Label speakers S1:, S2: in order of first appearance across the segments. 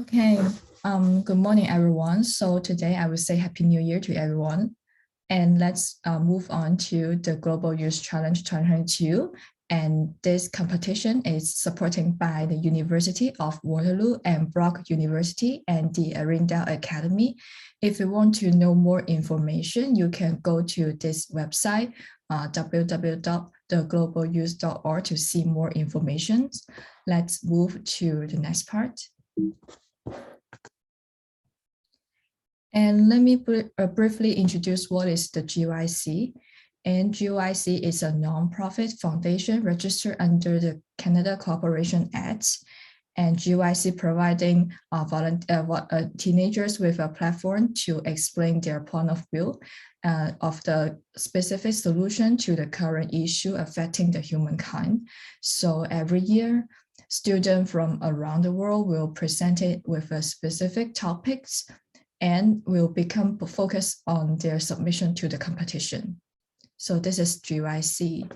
S1: Okay, good morning, everyone. So today I will say Happy New Year to everyone. And let's move on to the Global Youth Challenge 2022. And this competition is supported by the University of Waterloo and Brock University and the Arendelle Academy. If you want to know more information, you can go to this website, www.theglobalyouth.org to see more information. Let's move to the next part. And let me briefly introduce what is the GYC. And GYC is a nonprofit foundation registered under the Canada Corporation Act. And GYC providing teenagers with a platform to explain their point of view of the specific solution to the current issue affecting the humankind. So every year, students from around the world will present it with a specific topics and will become focused on their submission to the competition. So this is GYC.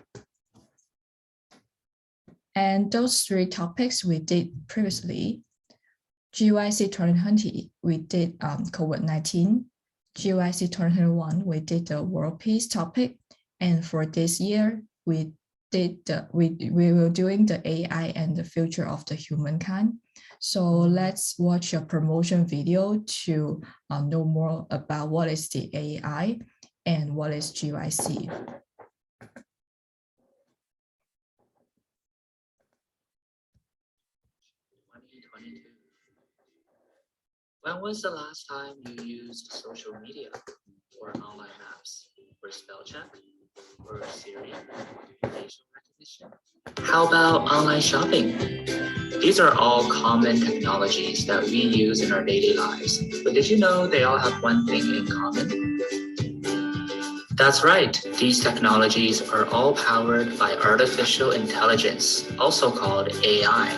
S1: And those three topics we did previously. GYC 2020, we did COVID-19. GYC 2021, we did the world peace topic. And for this year, we were doing the AI and the future of the humankind. So let's watch a promotion video to know more about what is the AI and what is GYC.
S2: When was the last time you used social media or online maps or spell check or Siri, facial recognition? How about online shopping? These are all common technologies that we use in our daily lives, but did you know they all have one thing in common? That's right, these technologies are all powered by artificial intelligence, also called AI.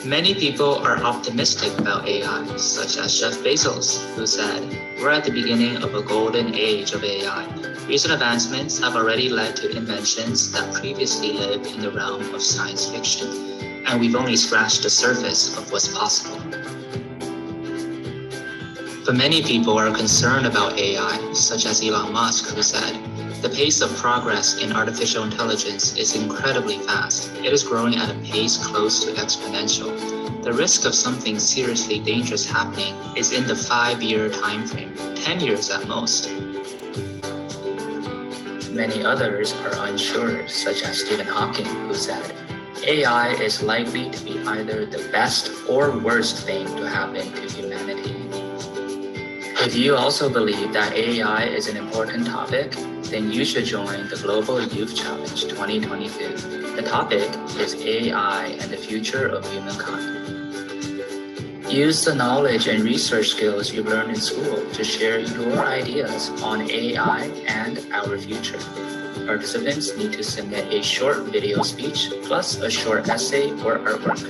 S2: Many people are optimistic about AI, such as Jeff Bezos, who said, "We're at the beginning of a golden age of AI. Recent advancements have already led to inventions that previously lived in the realm of science fiction, and we've only scratched the surface of what's possible." But many people are concerned about AI, such as Elon Musk, who said, "The pace of progress in artificial intelligence is incredibly fast. It is growing at a pace close to exponential. The risk of something seriously dangerous happening is in the 5-year time frame, 10 years at most." Many others are unsure, such as Stephen Hawking, who said, "AI is likely to be either the best or worst thing to happen to humanity." If you also believe that AI is an important topic, then you should join the Global Youth Challenge 2022. The topic is AI and the future of humankind. Use the knowledge and research skills you learned in school to share your ideas on AI and our future. Participants need to submit a short video speech plus a short essay or artwork.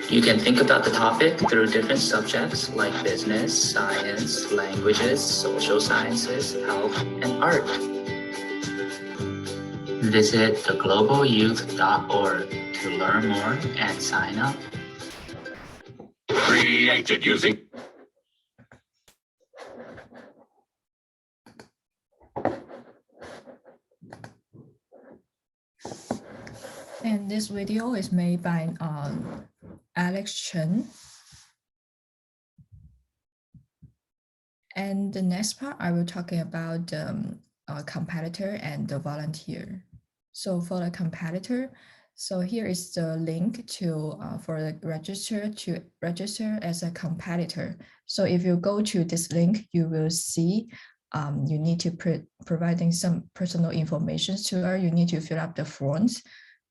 S2: You can think about the topic through different subjects like business, science, languages, social sciences, health, and art. Visit theglobalyouth.org to learn more and sign up. Created using
S1: And this video is made by Alex Chen. And the next part, I will talking about the competitor and the volunteer. So for the competitor, so here is the link to for the register as a competitor. So if you go to this link, you will see you need to providing some personal information to her. You need to fill up the forms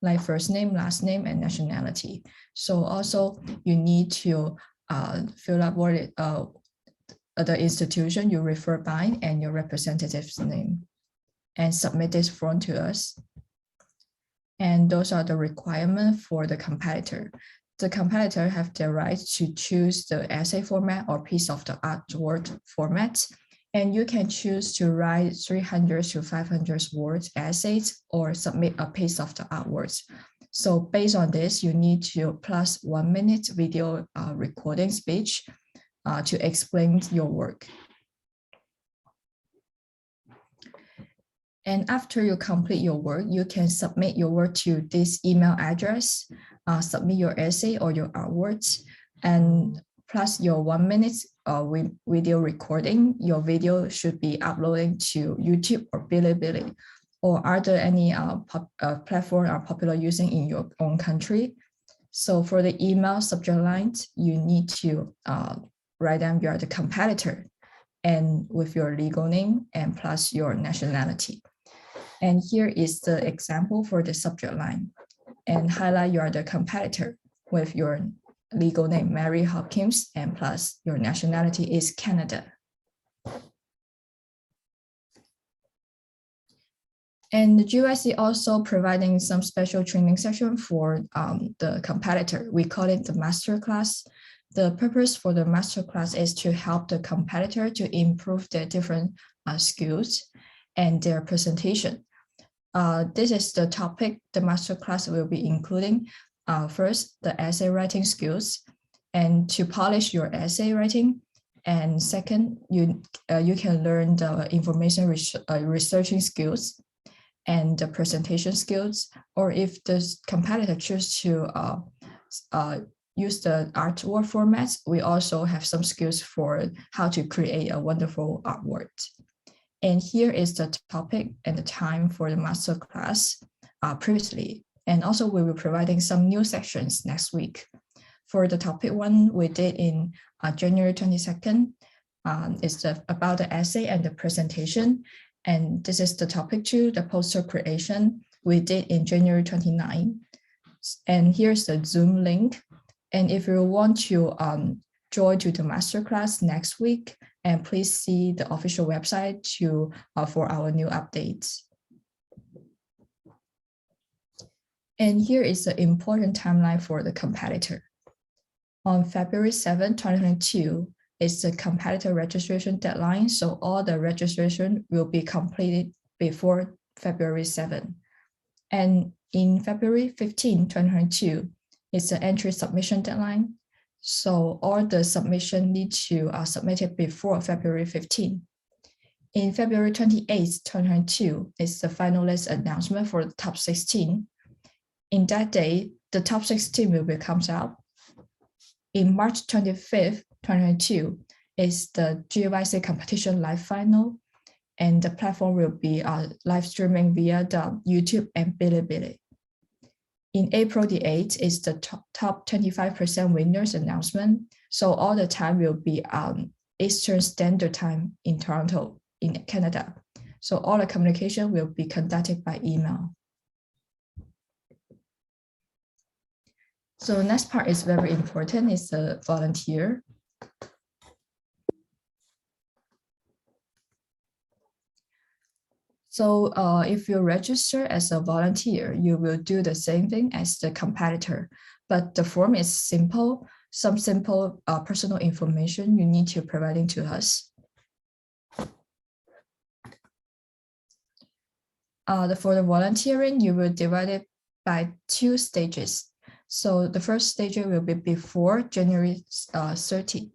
S1: like first name, last name, and nationality. So also you need to fill up what the institution you refer by and your representative's name and submit this form to us. And those are the requirements for the competitor. The competitor have the right to choose the essay format or piece of the artwork format. And you can choose to write 300 to 500 words essays or submit a piece of the artworks. So based on this, you need to plus 1 minute video recording speech to explain your work. And after you complete your work, you can submit your work to this email address, submit your essay or your artworks, and plus your 1 minute video recording. Your video should be uploading to YouTube or Bilibili, or are there any platform are popular using in your own country? So for the email subject lines, you need to write down you are the competitor, and with your legal name and plus your nationality. And here is the example for the subject line, and highlight you are the competitor with your legal name, Mary Hopkins, and plus your nationality is Canada. And the GYC also providing some special training session for the competitor. We call it the masterclass. The purpose for the masterclass is to help the competitor to improve their different skills and their presentation. This is the topic the masterclass will be including. First, the essay writing skills, and to polish your essay writing. And second, you can learn the information researching skills and the presentation skills. Or if the competitor choose to use the artwork formats, we also have some skills for how to create a wonderful artwork. And here is the topic and the time for the masterclass previously. And also we will be providing some new sections next week. For the topic one, we did in January 22nd. It's about the essay and the presentation. And this is the topic two, the poster creation. We did in January 29. And here's the Zoom link. And if you want to join to the masterclass next week, and please see the official website for our new updates. And here is the important timeline for the competitor. On February 7, 2022, is the competitor registration deadline. So all the registration will be completed before February 7. And in February 15, 2022, is the entry submission deadline. So all the submission need to submit it before February 15. In February 28, 2022, is the finalist announcement for the top 16. In that day, the top 16 will be comes out. In March 25th, 2022, is the GYC competition live final, and the platform will be live streaming via the YouTube and Bilibili. In April the 8th is the top 25% winners announcement. So all the time will be Eastern Standard Time in Toronto, in Canada. So all the communication will be conducted by email. So next part is very important, is the volunteer. So if you register as a volunteer, you will do the same thing as the competitor, but the form is simple. Some simple personal information you need to providing to us. For the volunteering, you will divide it by 2 stages. So the first stage will be before January 30.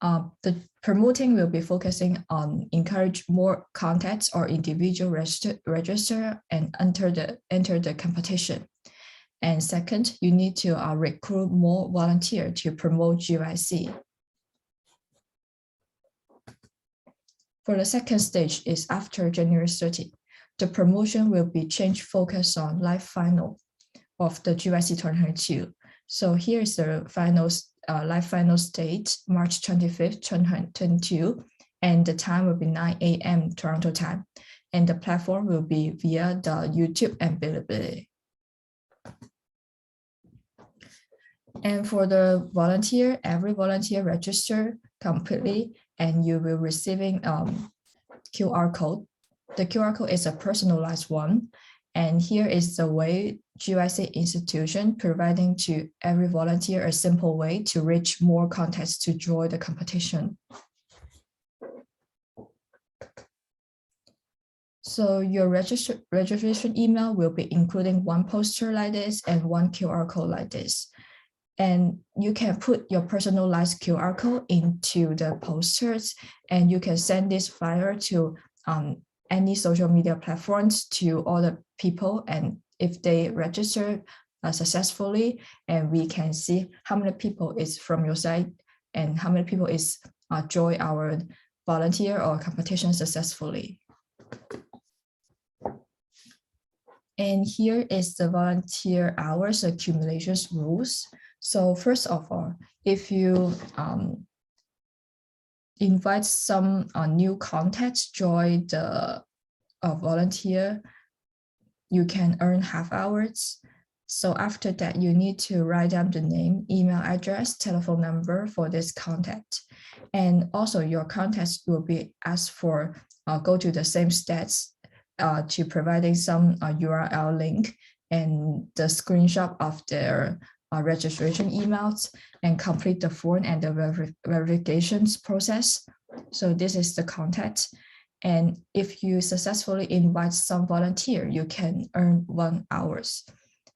S1: The promoting will be focusing on encourage more contacts or individual register and enter the competition. And second, you need to recruit more volunteers to promote GYC. For the second stage is after January 30. The promotion will be changed focus on live final of the GYC 2022. So here is the finals, live finals date, March 25th, 2022, and the time will be 9 a.m. Toronto time, and the platform will be via the YouTube and Bilibili. And for the volunteer, every volunteer register completely, and you will receiving QR code. The QR code is a personalized one, and here is the way GYC institution providing to every volunteer a simple way to reach more contacts to join the competition. So your registration email will be including one poster like this and one QR code like this. And you can put your personalized QR code into the posters, and you can send this flyer to any social media platforms to all the people. And if they register successfully, and we can see how many people is from your site and how many people is join our volunteer or competition successfully. And here is the volunteer hours accumulations rules. So first of all, if you invite some new contacts join the volunteer, you can earn half hours. So after that, you need to write down the name, email address, telephone number for this contact. And also your contacts will be asked for go to the same stats to providing some URL link and the screenshot of their registration emails and complete the form and the verifications process. So this is the contact. And if you successfully invite some volunteer, you can earn 1 hour.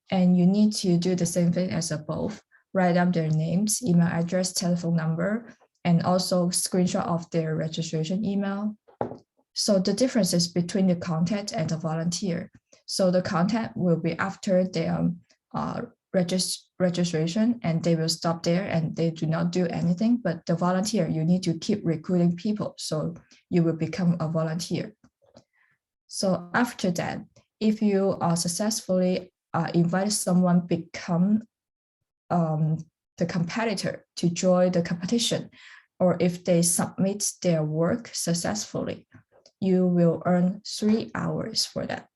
S1: And you need to do the same thing as above, write down their names, email address, telephone number, and also screenshot of their registration email. So the differences between the contact and the volunteer. So the contact will be after their registration, and they will stop there and they do not do anything. But the volunteer, you need to keep recruiting people, so you will become a volunteer. So after that, if you are successfully invite someone become the competitor to join the competition, or if they submit their work successfully, you will earn 3 hours for that.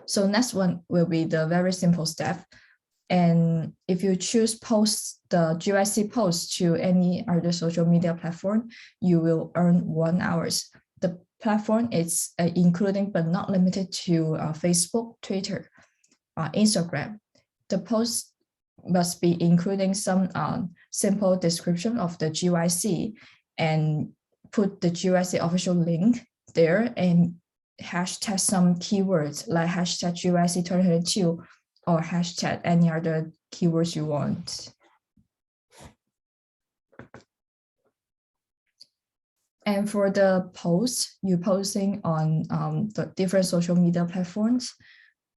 S1: So next one will be the very simple step. And if you choose post the GYC post to any other social media platform, you will earn 1 hour. The platform is including but not limited to Facebook, Twitter, Instagram. The post must be including some simple description of the GYC and put the GYC official link there and hashtag some keywords like hashtag GYC 2022 or hashtag any other keywords you want. And for the post, you're posting on the different social media platforms,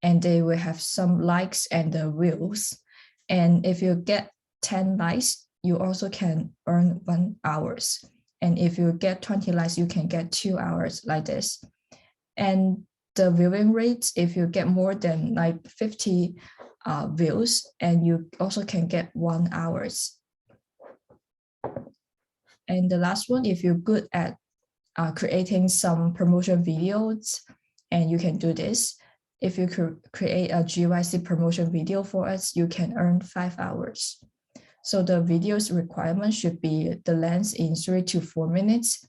S1: and they will have some likes and the views. And if you get 10 likes, you also can earn 1 hour. And if you get 20 likes, you can get 2 hours like this. And the viewing rates, if you get more than like 50 views, and you also can get 1 hour. And the last one, if you're good at creating some promotion videos, and you can do this. If you create a GYC promotion video for us, you can earn 5 hours. So the video's requirement should be the length in 3 to 4 minutes,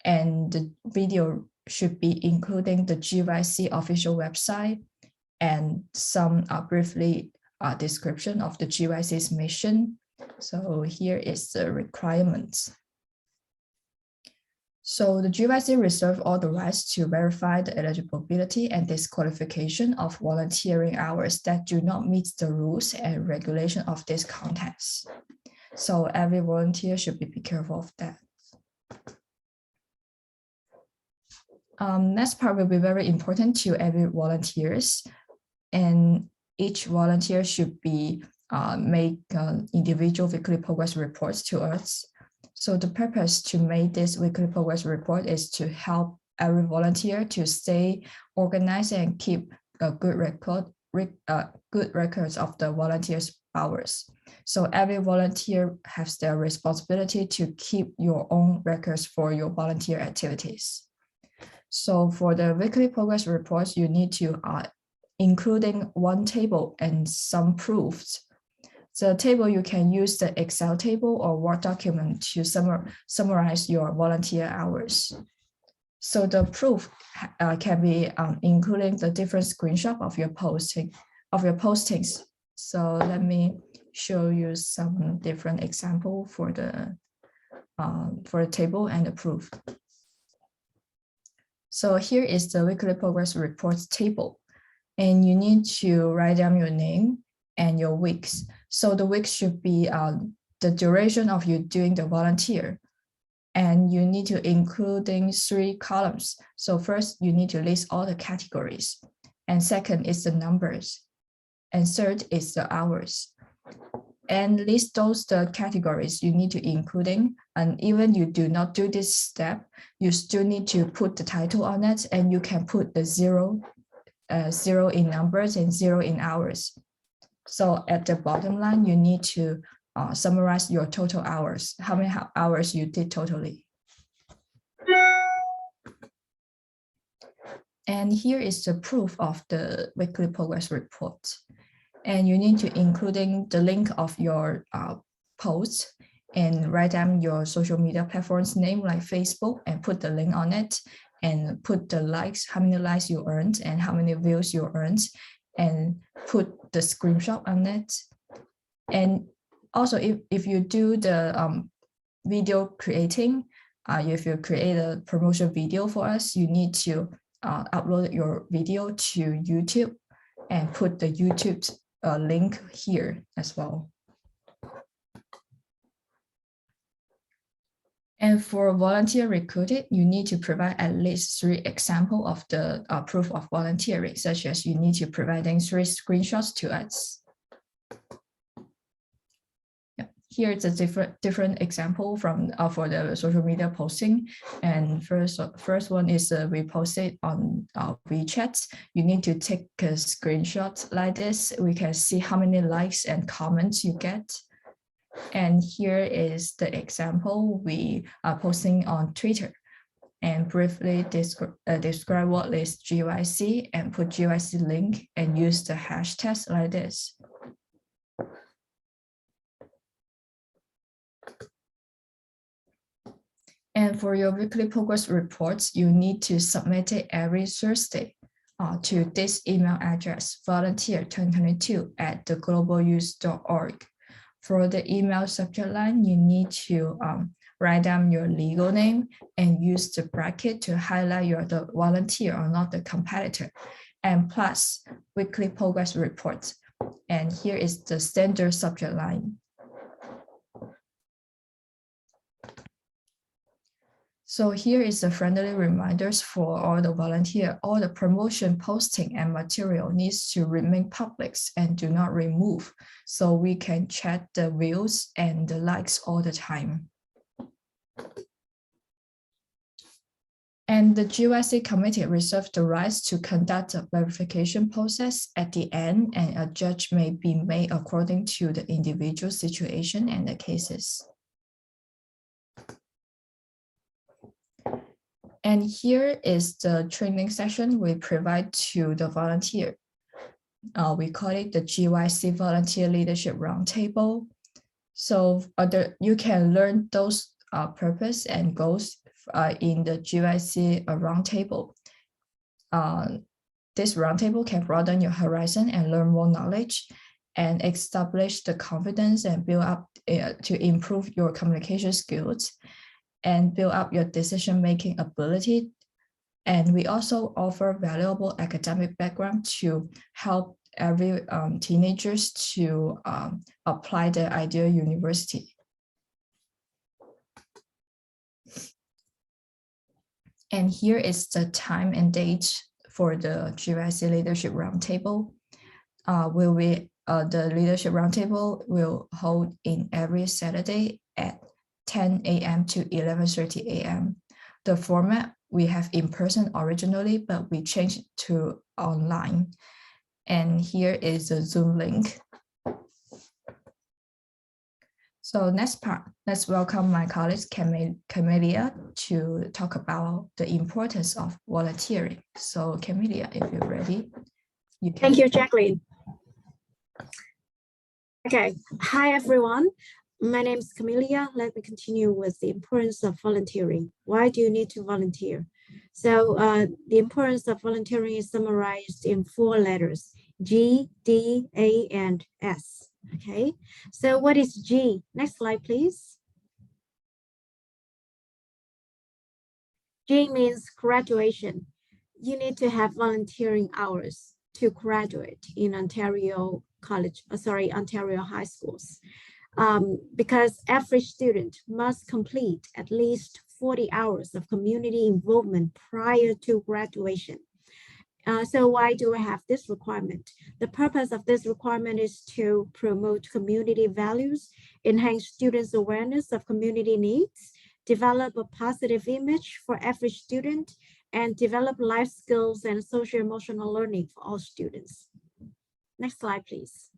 S1: and the video should be including the GYC official website and some briefly description of the GYC's mission. So here is the requirements. So the GYC reserves all the rights to verify the eligibility and disqualification of volunteering hours that do not meet the rules and regulation of this contest. So every volunteer should be careful of that. Next part will be very important to every volunteers, and each volunteer should be make individual weekly progress reports to us. So the purpose to make this weekly progress report is to help every volunteer to stay organized and keep a good records of the volunteers' hours. So every volunteer has their responsibility to keep your own records for your volunteer activities. So for the weekly progress reports, you need to including one table and some proofs. The table, you can use the Excel table or Word document to summarize your volunteer hours. So the proof can be including the different screenshot of your postings. So let me show you some different example for the table and the proof. So here is the weekly progress reports table, and you need to write down your name and your weeks. So the weeks should be the duration of you doing the volunteer, and you need to including 3 columns. So first, you need to list all the categories, and second is the numbers, and third is the hours. And list those the categories you need to including, and even you do not do this step, you still need to put the title on it, and you can put the zero in numbers and 0 in hours. So at the bottom line, you need to summarize your total hours, how many hours you did totally. And here is the proof of the weekly progress report. And you need to including the link of your post and write down your social media platform's name like Facebook and put the link on it and put the likes, how many likes you earned and how many views you earned, and put the screenshot on it. And also if you do the video creating, if you create a promotion video for us, you need to upload your video to YouTube and put the YouTube link here as well. And for volunteer recruited, you need to provide at least 3 examples of the proof of volunteering, such as you need to providing 3 screenshots to us. Here is a different example from for the social media posting. And first one is we posted on WeChat. You need to take a screenshot like this. We can see how many likes and comments you get. And here is the example we are posting on Twitter, and briefly describe what is GYC and put GYC link and use the hashtags like this. And for your weekly progress reports, you need to submit it every Thursday to this email address, volunteer2022@theglobalyouth.org. For the email subject line, you need to write down your legal name and use the bracket to highlight you're the volunteer or not the competitor, and plus weekly progress reports. And here is the standard subject line. So here is the friendly reminders for all the volunteer. All the promotion posting and material needs to remain public and do not remove, so we can check the views and the likes all the time. And the GYC committee reserves the rights to conduct a verification process at the end, and a judge may be made according to the individual situation and the cases. And here is the training session we provide to the volunteer. We call it the GYC Volunteer Leadership Roundtable. So you can learn those purpose and goals in the GYC Roundtable. This roundtable can broaden your horizon and learn more knowledge and establish the confidence and build up to improve your communication skills and build up your decision-making ability. And we also offer valuable academic background to help every teenagers to apply their ideal university. And here is the time and date for the GYC Leadership Roundtable. The Leadership Roundtable will hold in every Saturday at 10 a.m. to 11:30 a.m. The format we have in person originally, but we changed to online. And here is the Zoom link. So next part, let's welcome my colleague Camelia to talk about the importance of volunteering. So Camelia, if you're ready, you can.
S3: Thank you, Jacqueline. Okay, hi everyone. My name is Camelia. Let me continue with the importance of volunteering. Why do you need to volunteer? So the importance of volunteering is summarized in 4 letters, G, D, A, and S. Okay, so what is G? Next slide, please. G means graduation. You need to have volunteering hours to graduate in Ontario Ontario high schools. Because every student must complete at least 40 hours of community involvement prior to graduation. So why do we have this requirement? The purpose of this requirement is to promote community values, enhance students' awareness of community needs, develop a positive image for every student, and develop life skills and social-emotional learning for all students. Next slide, please.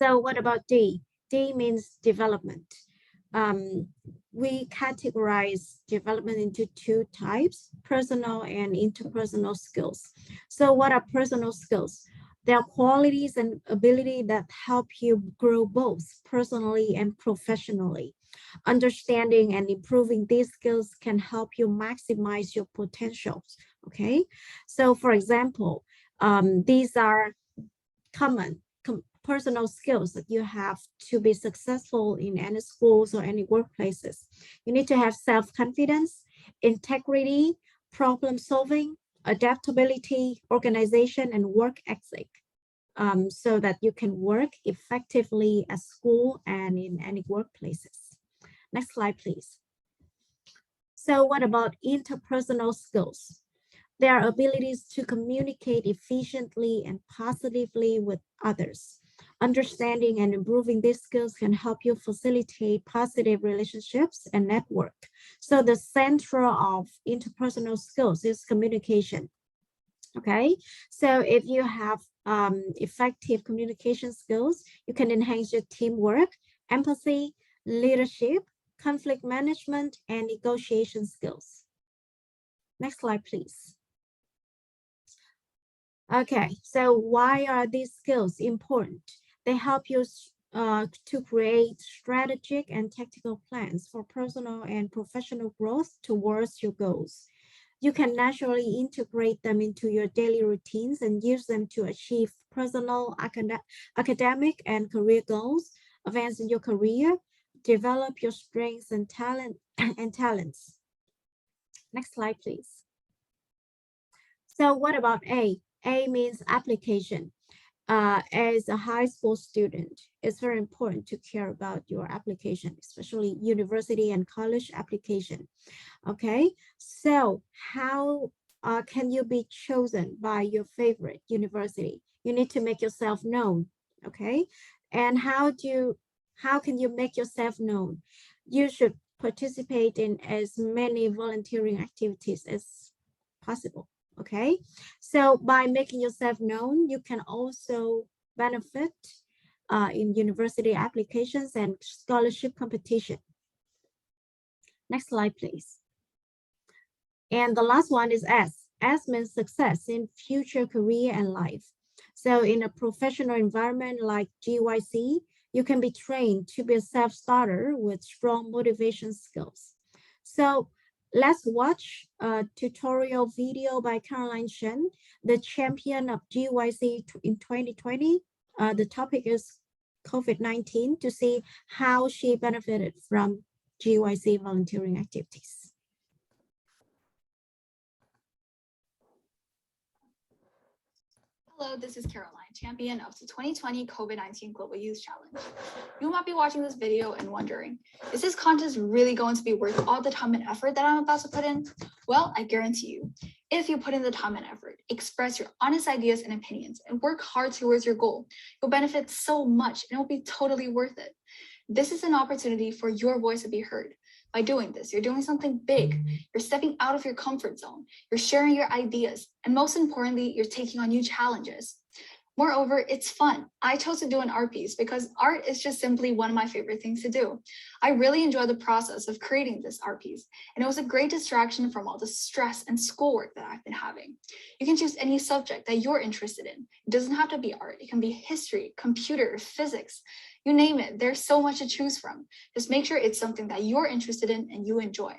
S3: So what about D? D means development. We categorize development into two types, personal and interpersonal skills. So what are personal skills? They are qualities and ability that help you grow both personally and professionally. Understanding and improving these skills can help you maximize your potentials, okay? So for example, these are common personal skills that you have to be successful in any schools or any workplaces. You need to have self-confidence, integrity, problem solving, adaptability, organization, and work ethic, so that you can work effectively at school and in any workplaces. Next slide, please. So what about interpersonal skills? Their abilities to communicate efficiently and positively with others. Understanding and improving these skills can help you facilitate positive relationships and network. So the center of interpersonal skills is communication. Okay, so if you have effective communication skills, you can enhance your teamwork, empathy, leadership, conflict management, and negotiation skills. Next slide, please. Okay, so why are these skills important? They help you to create strategic and tactical plans for personal and professional growth towards your goals. You can naturally integrate them into your daily routines and use them to achieve personal, academic, and career goals, advance in your career, develop your strengths and talents. Next slide, please. So what about A? A means application. As a high school student, it's very important to care about your application, especially university and college application. Okay, so how can you be chosen by your favorite university? You need to make yourself known. Okay, and how can you make yourself known? You should participate in as many volunteering activities as possible. Okay, so by making yourself known, you can also benefit in university applications and scholarship competition. Next slide, please. And the last one is S. S means success in future career and life. So in a professional environment like GYC, you can be trained to be a self-starter with strong motivation skills. So let's watch a tutorial video by Caroline Shen, the champion of GYC in 2020. The topic is COVID-19, to see how she benefited from GYC volunteering activities.
S4: Hello, this is Caroline, champion of the 2020 COVID-19 Global Youth Challenge. You might be watching this video and wondering, is this contest really going to be worth all the time and effort that I'm about to put in? Well, I guarantee you, if you put in the time and effort, express your honest ideas and opinions, and work hard towards your goal, you'll benefit so much and it will be totally worth it. This is an opportunity for your voice to be heard. By doing this, you're doing something big. You're stepping out of your comfort zone. You're sharing your ideas. And most importantly, you're taking on new challenges. Moreover, it's fun. I chose to do an art piece because art is just simply one of my favorite things to do. I really enjoy the process of creating this art piece, and it was a great distraction from all the stress and schoolwork that I've been having. You can choose any subject that you're interested in. It doesn't have to be art. It can be history, computer, physics, you name it. There's so much to choose from. Just make sure it's something that you're interested in and you enjoy.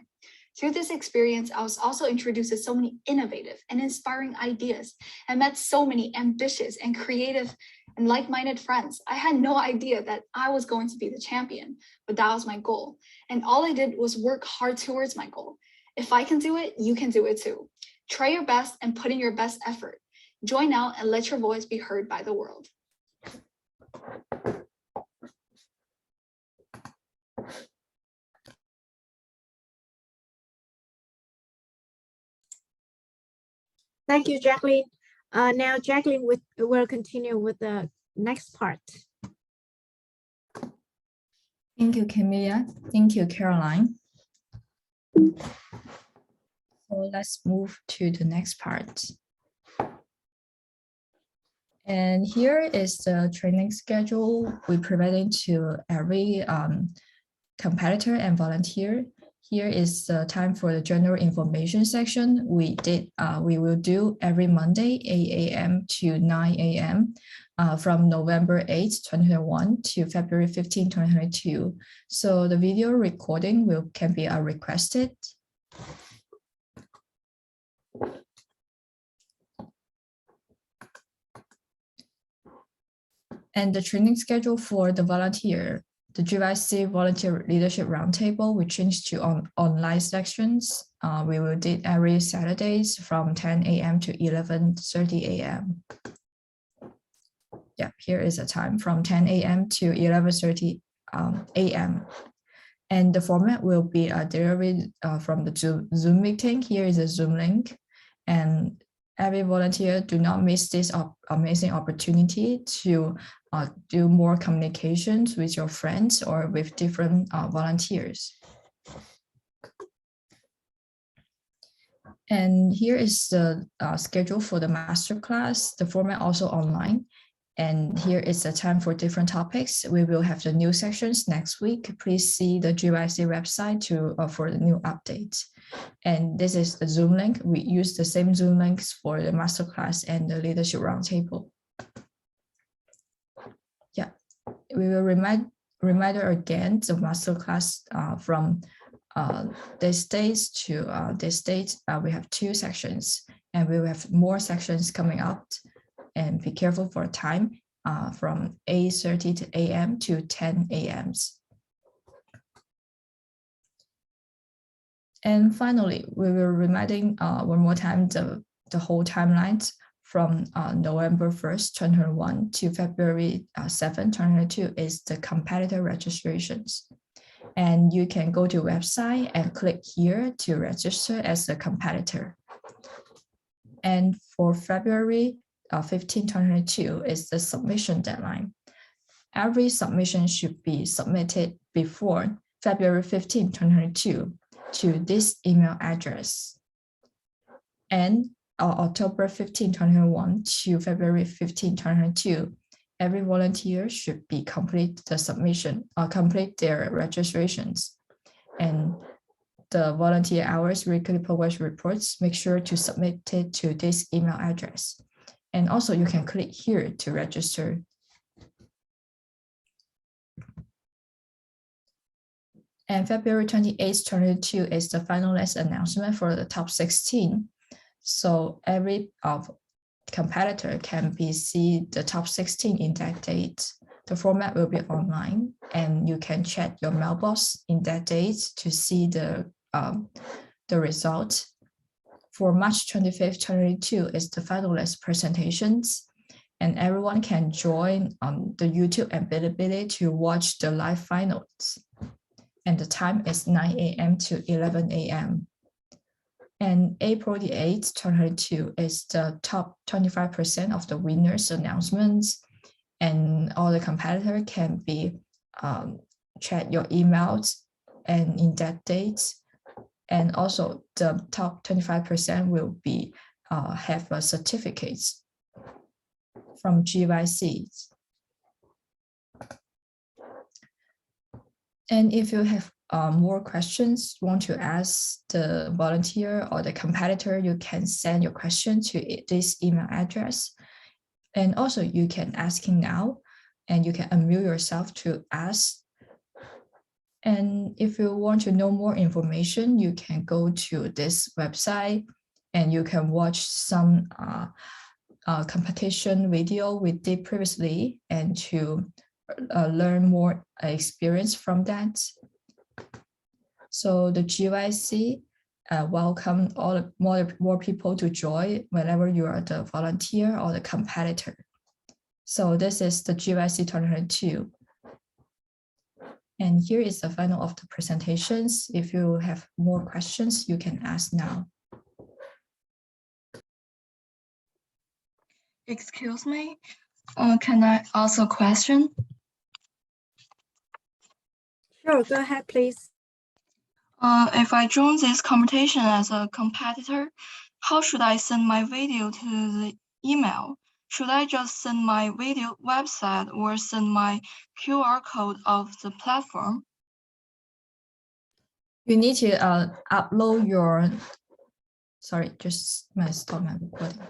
S4: Through this experience, I was also introduced to so many innovative and inspiring ideas and met so many ambitious and creative and like-minded friends. I had no idea that I was going to be the champion, but that was my goal. And all I did was work hard towards my goal. If I can do it, you can do it too. Try your best and put in your best effort. Join out and let your voice be heard by the world.
S3: Thank you, Jacqueline. Now, Jacqueline will continue with the next part.
S1: Thank you, Camilla. Thank you, Caroline. So let's move to the next part. And here is the training schedule we provided to every competitor and volunteer. Here is the time for the general information section. We will do every Monday, 8 a.m. to 9 a.m. From November 8, 2021 to February 15, 2022. So the video recording can be requested. And the training schedule for the volunteer, the GYC Volunteer Leadership Roundtable, we changed to online sections. We will do every Saturdays from 10 a.m. to 11:30 a.m. Yeah, here is the time from 10 a.m. to 11:30 a.m. And the format will be derived from the Zoom meeting. Here is a Zoom link. And every volunteer, do not miss this amazing opportunity to do more communications with your friends or with different volunteers. And here is the schedule for the masterclass, the format also online. And here is the time for different topics. We will have the new sections next week. Please see the GYC website for the new updates. And this is the Zoom link. We use the same Zoom links for the masterclass and the leadership roundtable. Yeah, we will reminder again the masterclass from this days to this date. We have 2 sections, and we will have more sections coming up. And be careful for time from 8:30 a.m. to 10 a.m. And finally, we will reminding one more time the whole timelines from November 1st, 2021 to February 7, 2022 is the competitor registrations. And you can go to website and click here to register as a competitor. And for February 15, 2022 is the submission deadline. Every submission should be submitted before February 15, 2022 to this email address. And October 15, 2021 to February 15, 2022, every volunteer should be complete the submission or complete their registrations. And the volunteer hours weekly progress reports, make sure to submit it to this email address. And also you can click here to register. And February 28th, 2022 is the finalist announcement for the top 16. So every competitor can see the top 16 in that date. The format will be online, and you can check your mailbox in that date to see the result. For March 25th, 2022 is the finalist presentations, and everyone can join the YouTube and Bilibili to watch the live finals. And the time is 9 a.m. to 11 a.m. And April the 8th, 2022 is the top 25% of the winners announcements, and all the competitors can check your emails and in that date. And also the top 25% will have a certificates from GYC. And if you have more questions, want to ask the volunteer or the competitor, you can send your question to this email address. And also you can ask him now, and you can unmute yourself to ask. And if you want to know more information, you can go to this website and you can watch some competition video we did previously, and to learn more experience from that. So the GYC welcome more people to join whenever you are the volunteer or the competitor. So this is the GYC 2022. And here is the final of the presentations. If you have more questions, you can ask now.
S5: Excuse me, can I ask a question?
S3: Sure, go ahead, please.
S5: If I join this competition as a competitor, how should I send my video to the email? Should I just send my video website or send my QR code of the platform?
S1: You need to upload your, sorry, just stop my recording.